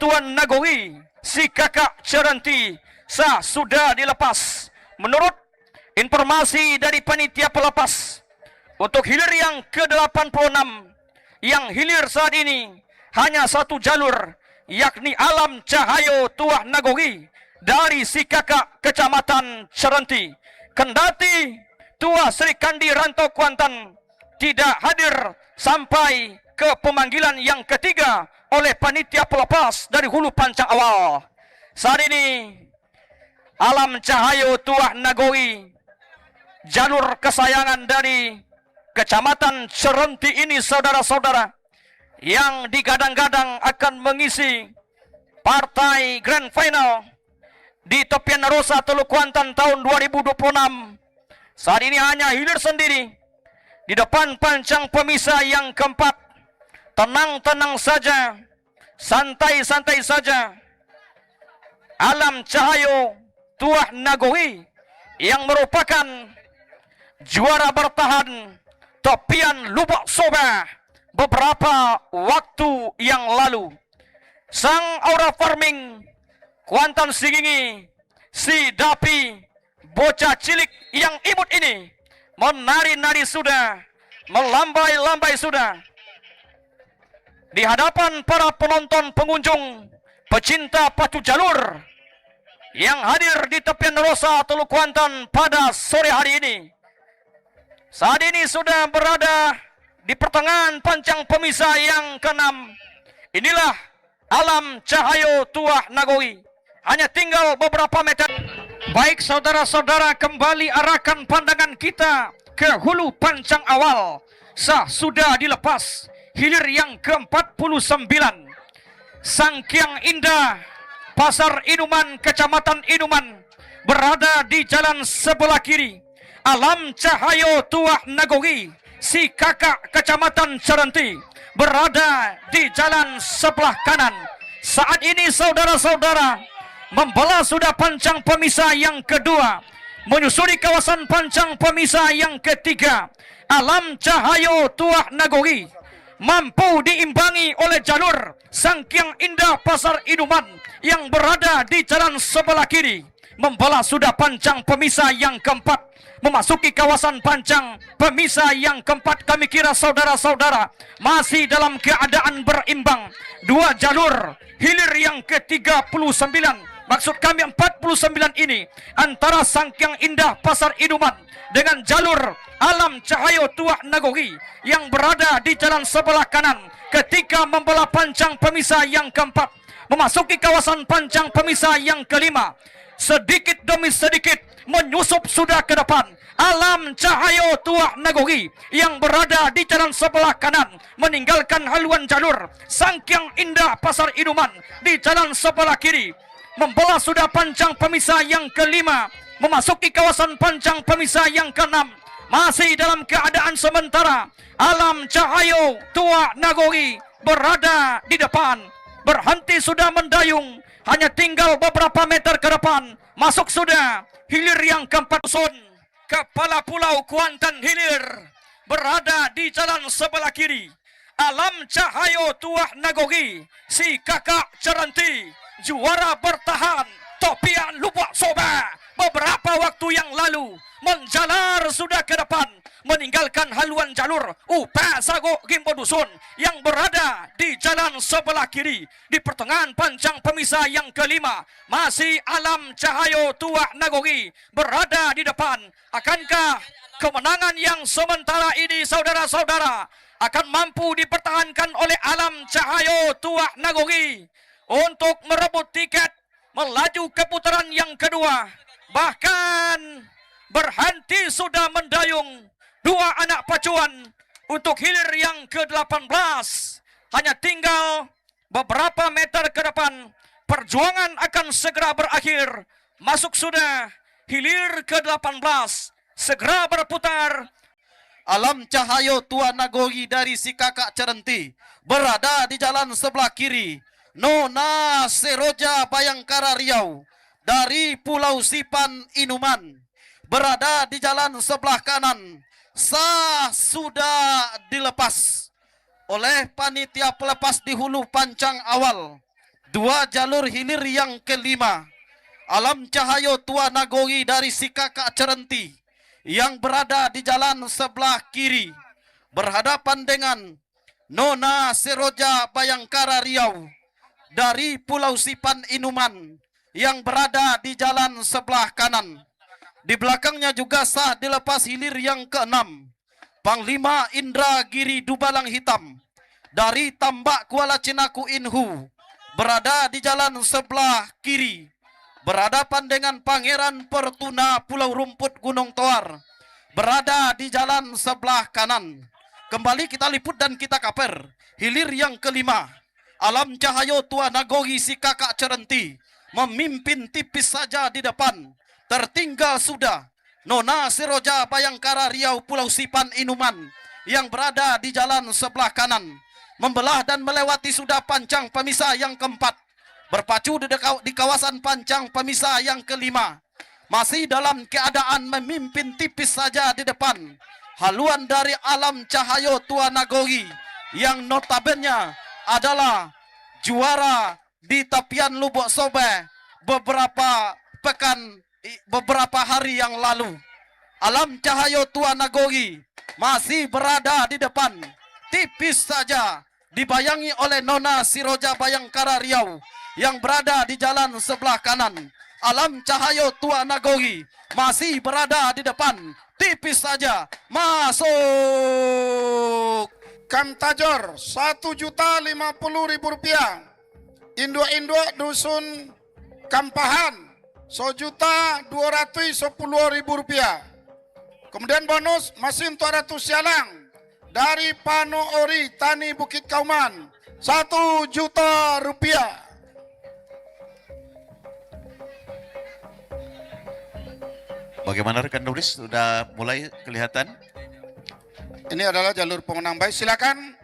Tuan Nagori, si kakak Ceranti sudah dilepas. Menurut informasi dari panitia pelepas, untuk hilir yang ke-86, yang hilir saat ini hanya satu jalur, yakni Alam Cahayo Tuah Nagori dari si kakak Kecamatan Ceranti. Kendati Tua Sri Kandi Rantau Kuantan tidak hadir sampai ke pemanggilan yang ketiga oleh panitia pelepas dari hulu pancang awal. Saat ini Alam Cahayo Tuah Nagori, jalur kesayangan dari Kecamatan Ceranti ini, saudara-saudara, yang digadang-gadang akan mengisi partai Grand Final di Topian Rosa Teluk Kuantan tahun 2026. Saat ini hanya hilir sendiri di depan pancang pemisah yang keempat. Tenang-tenang saja, santai-santai saja. Alam Cahayo Tuah Nagori yang merupakan juara bertahan Topian Lubak Soba beberapa waktu yang lalu. Sang Aura Farming Kuantan Singingi, si Dapi, bocah cilik yang imut ini, menari-nari sudah, melambai-lambai sudah di hadapan para penonton, pengunjung, pecinta pacu jalur yang hadir di Tepian Rosa Teluk Kuantan pada sore hari ini. Saat ini sudah berada di pertengahan pancang pemisah yang ke-6. Inilah Alam Cahayo Tuah Nagori. Hanya tinggal beberapa meter. Baik saudara-saudara, kembali arahkan pandangan kita ke hulu pancang awal. Sudah dilepas hilir yang ke-49. Sangkiang Indah, Pasar Inuman, Kecamatan Inuman, berada di jalan sebelah kiri. Alam Cahayo Tuah Nagori, si kakak Kecamatan Ceranti, berada di jalan sebelah kanan. Saat ini saudara-saudara, membelah sudah pancang pemisah yang kedua. Menyusuri kawasan pancang pemisah yang ketiga, Alam Cahayo Tuah Nagori mampu diimbangi oleh jalur Sangkiang Indah Pasar Inuman yang berada di jalan sebelah kiri. Membelah sudah pancang pemisah yang keempat, memasuki kawasan pancang pemisah yang keempat. Kami kira saudara-saudara masih dalam keadaan berimbang. Dua jalur hilir yang ke-39, maksud kami 49 ini, antara Sangkiang Indah Pasar Inuman dengan jalur Alam Cahayo Tuah Nagori yang berada di jalan sebelah kanan. Ketika membelah pancang pemisah yang keempat, memasuki kawasan pancang pemisah yang kelima, sedikit demi sedikit menyusup sudah ke depan. Alam Cahayo Tuah Nagori yang berada di jalan sebelah kanan meninggalkan haluan jalur Sangkiang Indah Pasar Inuman di jalan sebelah kiri. Membelah sudah pancang pemisah yang kelima, memasuki kawasan pancang pemisah yang keenam. Masih dalam keadaan sementara, Alam Cahayo Tuah Nagori berada di depan. Berhenti sudah mendayung, hanya tinggal beberapa meter ke depan. Masuk sudah hilir yang keempat. Kepala Pulau Kuantan hilir berada di jalan sebelah kiri. Alam Cahayo Tuah Nagori, si kakak Ceranti, juara bertahan Topian Lubak Soba beberapa waktu yang lalu, menjalar sudah ke depan, meninggalkan haluan jalur Upasago Gimbo Dusun yang berada di jalan sebelah kiri. Di pertengahan pancang pemisah yang kelima, masih Alam Cahayo Tuah Nagori berada di depan. Akankah kemenangan yang sementara ini saudara-saudara akan mampu dipertahankan oleh Alam Cahayo Tuah Nagori untuk merebut tiket melaju ke putaran yang kedua? Bahkan berhenti sudah mendayung dua anak pacuan untuk hilir yang ke-18. Hanya tinggal beberapa meter ke depan, perjuangan akan segera berakhir. Masuk sudah hilir ke-18, segera berputar. Alam Cahayo Tuah Nagori dari si kakak Ceranti berada di jalan sebelah kiri. Nona Seroja Bayangkara Riau dari Pulau Sipan Inuman berada di jalan sebelah kanan. Sudah dilepas oleh panitia pelepas di hulu pancang awal Dua jalur hilir yang kelima, Alam Cahayo Tua Nagori dari si Kakak Cerenti yang berada di jalan sebelah kiri berhadapan dengan Nona Seroja Bayangkara Riau dari Pulau Sipan Inuman yang berada di jalan sebelah kanan. Di belakangnya juga sah dilepas hilir yang keenam, Panglima Indra Giri Dubalang Hitam dari Tambak Kuala Cinaku Inhu berada di jalan sebelah kiri berhadapan dengan Pangeran Pertuna Pulau Rumput Gunung Toar berada di jalan sebelah kanan. Kembali kita liput dan kita kaper. Hilir yang kelima, Alam Cahayo Tua Nagori si Kakak Cerenti memimpin tipis saja di depan. Tertinggal sudah Nona Seroja Bayangkara Riau Pulau Sipan Inuman yang berada di jalan sebelah kanan. Membelah dan melewati sudah pancang pemisah yang keempat. Berpacu di kawasan pancang pemisah yang kelima. Masih dalam keadaan memimpin tipis saja di depan. Haluan dari Alam Cahayo Tua Nagori yang notabene adalah juara di Tapian Lubuk Sobe beberapa hari yang lalu. Alam Cahayo Tua Nagori masih berada di depan, tipis saja dibayangi oleh Nona Siroja Bayangkara Riau yang berada di jalan sebelah kanan. Alam Cahayo Tua Nagori masih berada di depan, tipis saja masuk. Kamtajor Rp1.050.000. Induk-induk dusun Kampahan Rp1.210.000. Kemudian bonus mesin 200 sialang dari Pano Ori Tani Bukit Kauman Rp1.000.000. Bagaimana rekan nulis, sudah mulai kelihatan? Ini adalah jalur pemenang baik. Silakan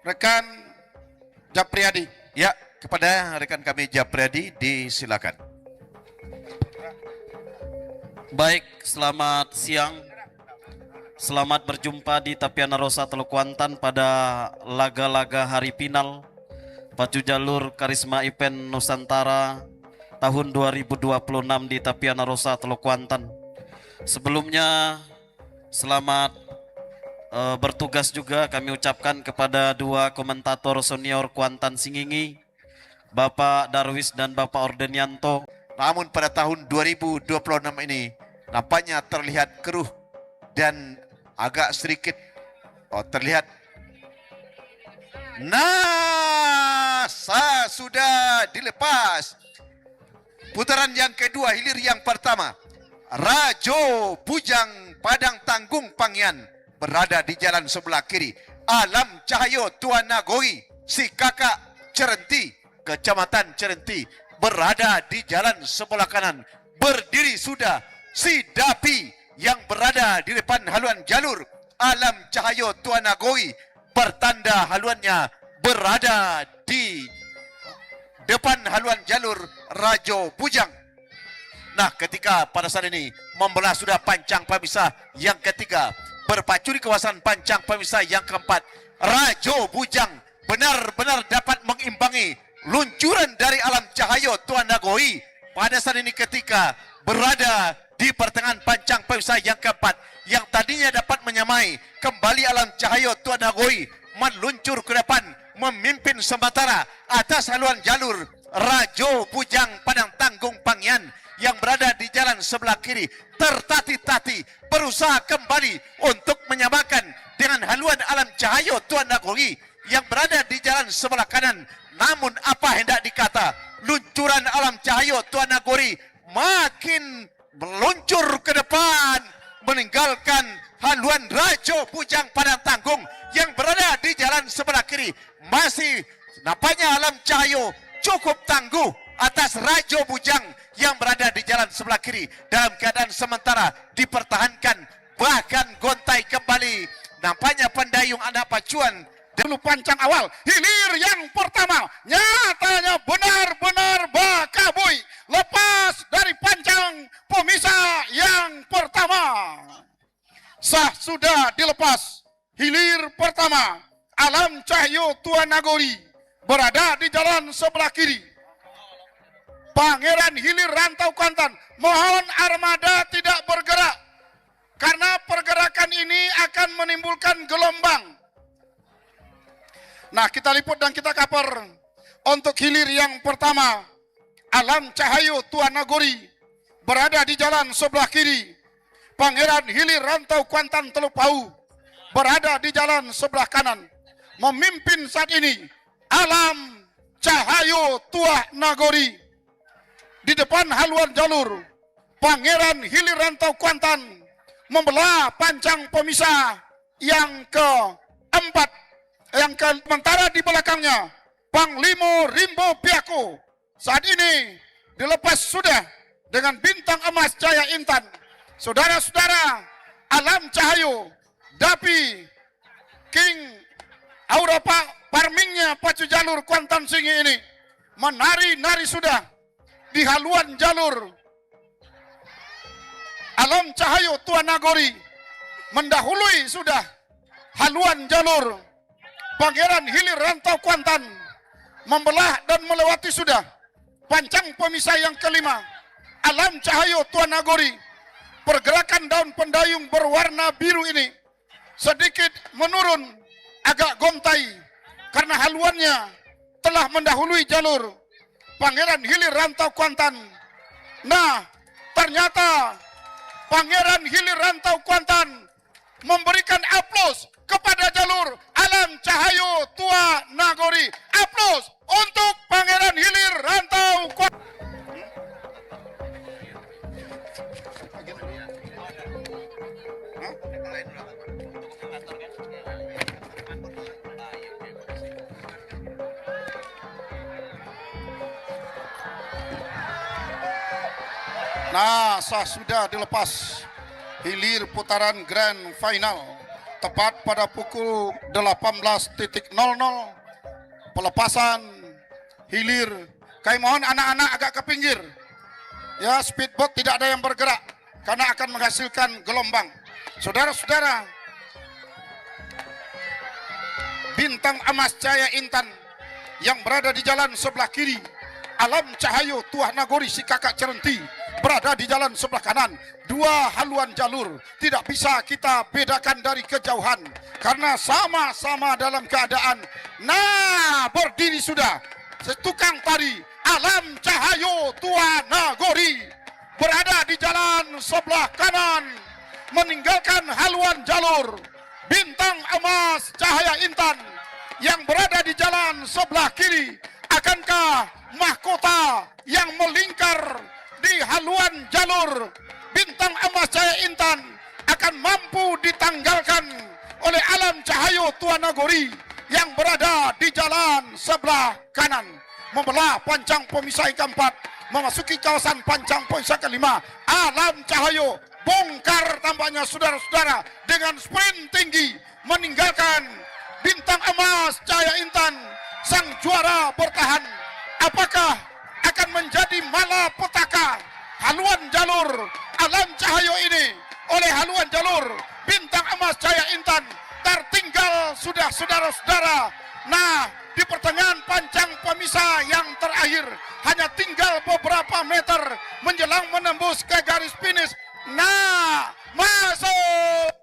rekan Japriyadi. Ya, kepada rekan kami Japriyadi disilakan. Baik, selamat siang. Selamat berjumpa di Tapian Rosa Teluk Kuantan pada laga-laga hari final pacu jalur Karisma Event Nusantara tahun 2026 di Tapian Rosa Teluk Kuantan. Sebelumnya selamat bertugas juga kami ucapkan kepada dua komentator senior Kuantan Singingi, Bapak Darwis dan Bapak Ordenianto. Namun pada tahun 2026 ini nampaknya terlihat keruh dan agak sedikit terlihat. Sudah dilepas. Putaran yang kedua, hilir yang pertama, Rajo Bujang Padang Tanggung Pangyan berada di jalan sebelah kiri. Alam Cahayo Tua Nagori si Kakak Cerenti, Kecamatan Cerenti, berada di jalan sebelah kanan. Berdiri sudah si Dapi yang berada di depan haluan jalur Alam Cahayo Tua Nagori, pertanda haluannya berada di depan haluan jalur Rajo Bujang. Nah, ketika pada saat ini membelah sudah pancang pemisah yang ketiga, berpacu di kawasan pancang pemisah yang keempat, Rajo Bujang benar-benar dapat mengimbangi luncuran dari Alam Cahayo Tua Nagori pada saat ini ketika berada di pertengahan pancang pemisah yang keempat, yang tadinya dapat menyamai, kembali Alam Cahayo Tua Nagori meluncur ke depan, memimpin sementara atas haluan jalur Rajo Bujang Padang Tanggung Pangyan yang berada di jalan sebelah kiri, tertati-tati berusaha kembali untuk menyamakan dengan haluan Alam Cahayo Tua Nagori yang berada di jalan sebelah kanan. Namun apa hendak dikata, luncuran Alam Cahayo Tua Nagori makin meluncur ke depan, meninggalkan haluan Rajo Bujang Padang Tanggung yang berada di jalan sebelah kiri. Masih nampaknya Alam Cahayo cukup tangguh atas Rajo Bujang yang berada di jalan sebelah kiri. Dalam keadaan sementara dipertahankan, bahkan gontai kembali. Nampaknya pendayung anak pacuan Dulu pancang awal, hilir yang pertama nyatanya benar-benar bakabui, lepas dari pancang pemisah yang pertama. Sah sudah dilepas hilir pertama. Alam Cahayo Tua Nagori berada di jalan sebelah kiri Pangeran Hilir Rantau Kuantan. Mohon armada tidak bergerak, karena pergerakan ini akan menimbulkan gelombang. Nah, kita liput dan kita cover. Untuk hilir yang pertama, Alam Cahayu Tuan Nagori berada di jalan sebelah kiri. Pangeran Hilir Rantau Kuantan Teluk Pau berada di jalan sebelah kanan. Memimpin saat ini Alam Cahayu Tuan Nagori. Di depan haluan jalur, Pangeran Hilir Rantau Kuantan membelah pancang pemisah yang keempat. Yang sementara di belakangnya Panglima Rimbo Piako saat ini dilepas sudah dengan bintang emas Jaya Intan. Saudara-saudara, Alam Cahayu Dapi King Aura Parmingnya pacu jalur Kuantan Singi ini menari-nari sudah di haluan jalur. Alam Cahayu Tuan Nagori mendahului sudah haluan jalur. Pangeran Hilir Rantau Kuantan membelah dan melewati sudah pancang pemisah yang kelima. Alam Cahayu Tuan Nagori, pergerakan daun pendayung berwarna biru ini sedikit menurun, agak gontai karena haluannya telah mendahului jalur Pangeran Hilir Rantau Kuantan. Nah, ternyata Pangeran Hilir Rantau Kuantan memberikan aplaus kepada jalur Alam Cahayu Tuan Nagori. Aplaus untuk Pangeran Hilir Rantau Kuantan. Nah, sudah dilepas hilir putaran grand final tepat pada pukul 18.00 pelepasan hilir. Kami mohon anak-anak agak ke pinggir. Ya, speedboat tidak ada yang bergerak karena akan menghasilkan gelombang. Saudara-saudara, bintang emas Jaya Intan yang berada di jalan sebelah kiri, Alam Cahayu Tuan Nagori si kakak Cerenti berada di jalan sebelah kanan. Dua haluan jalur tidak bisa kita bedakan dari kejauhan karena sama-sama dalam keadaan berdiri sudah. Setukang tari Alam Cahayu Tuan Nagori berada di jalan sebelah kanan meninggalkan haluan jalur. Bintang emas Cahaya Intan yang berada di jalan sebelah kiri. Akankah mahkota yang melingkar di haluan jalur bintang emas Jaya Intan akan mampu ditanggalkan oleh Alam Cahayu Tuan Nagori yang berada di jalan sebelah kanan, membelah pancang pemisah keempat, memasuki kawasan pancang pemisah kelima. Alam Cahayu bongkar tampaknya saudara-saudara dengan sprint tinggi meninggalkan bintang emas Jaya Intan. Sang juara bertahan. Apakah akan menjadi malapetaka haluan jalur Alam Cahayu ini oleh haluan jalur bintang emas Jaya Intan? Tertinggal sudah saudara-saudara. Nah, di pertengahan pancang pemisah yang terakhir hanya tinggal beberapa meter menjelang menembus ke garis finish. Nah, masuk.